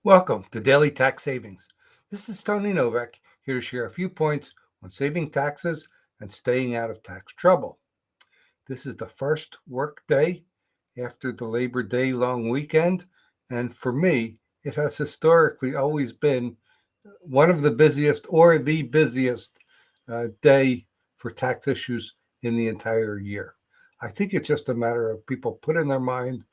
Welcome to Daily Tax Savings. This is Tony Novak here to share a few points on saving taxes and staying out of tax trouble. This is the first work day after the Labor Day long weekend, and for me, it has historically always been one of the busiest or the busiest day for tax issues in the entire year. I think it's just a matter of people put in their mind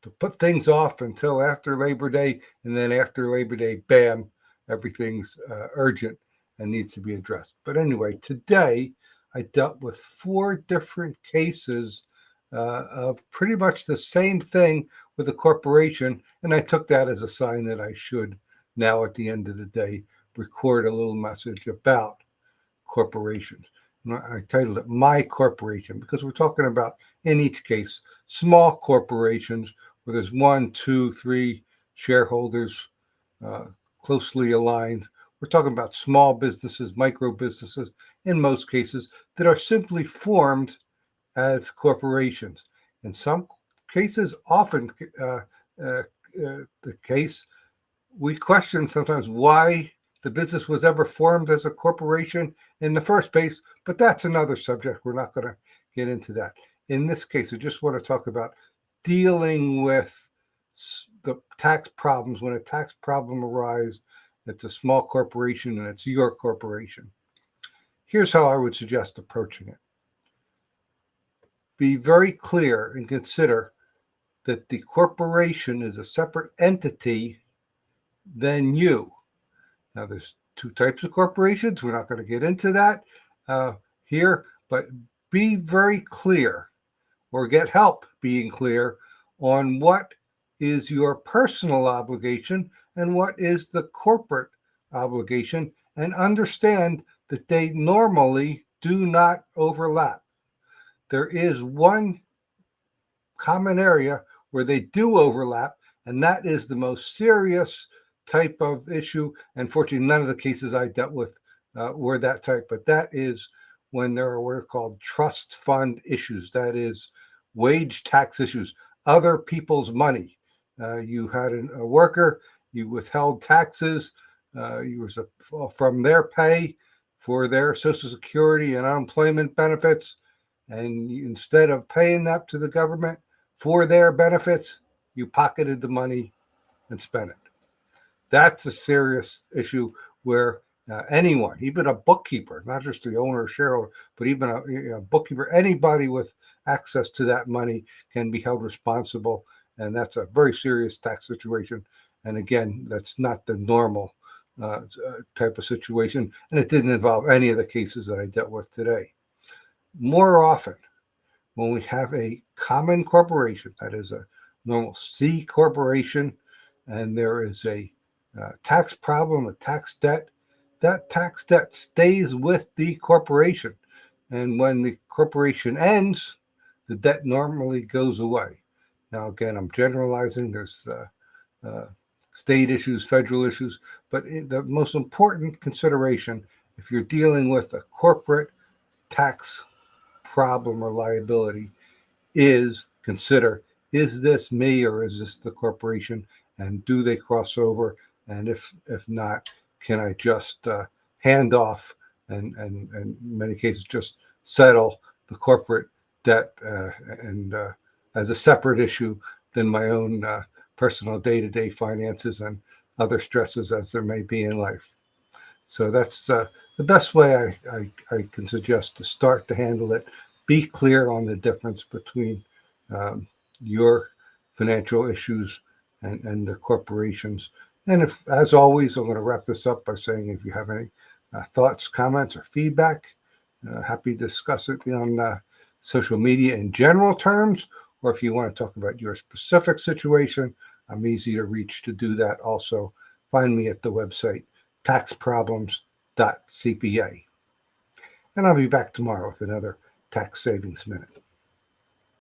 to put things off until after Labor Day, and then after Labor Day, bam, everything's urgent and needs to be addressed. But anyway, today I dealt with 4 different cases of pretty much the same thing with a corporation, and I took that as a sign that I should now, at the end of the day, record a little message about corporations. I titled it My Corporation because we're talking about, in each case, small corporations where there's 1, 2, 3 shareholders closely aligned. We're talking about small businesses, micro businesses, in most cases, that are simply formed as corporations. In some cases, often the case, we question sometimes why the business was ever formed as a corporation in the first place, but that's another subject. We're not going to get into that. In this case, I just want to talk about dealing with the tax problems. When a tax problem arises, it's a small corporation and it's your corporation. Here's how I would suggest approaching it. Be very clear and consider that the corporation is a separate entity than you. Now, there's 2 types of corporations. We're not going to get into that here, but be very clear, or get help being clear on what is your personal obligation and what is the corporate obligation, and understand that they normally do not overlap. There is one common area where they do overlap, and that is the most serious type of issue. Unfortunately, none of the cases I dealt with were that type, but that is when there are what are called trust fund issues. That is wage tax issues, other people's money. You had a worker, you withheld taxes, you were from their pay for their Social Security and unemployment benefits, and instead of paying that to the government for their benefits, you pocketed the money and spent it. That's a serious issue where anyone, even a bookkeeper, not just the owner or shareholder, but even a bookkeeper, anybody with access to that money can be held responsible. And that's a very serious tax situation. And again, that's not the normal type of situation. And it didn't involve any of the cases that I dealt with today. More often, when we have a common corporation, that is a normal C corporation, and there is a tax problem, a tax debt, that tax debt stays with the corporation. And when the corporation ends, the debt normally goes away. Now, again, I'm generalizing. There's state issues, federal issues, but the most important consideration, if you're dealing with a corporate tax problem or liability, is consider, is this me or is this the corporation? And do they cross over? And if not, can I just hand off and in many cases just settle the corporate debt and as a separate issue than my own personal day-to-day finances and other stresses as there may be in life. So that's the best way I can suggest to start to handle it. Be clear on the difference between your financial issues and the corporations. And if, as always, I'm going to wrap this up by saying if you have any thoughts, comments, or feedback, happy to discuss it on social media in general terms, or if you want to talk about your specific situation, I'm easy to reach to do that. Also, find me at the website taxproblems.cpa. And I'll be back tomorrow with another Tax Savings Minute.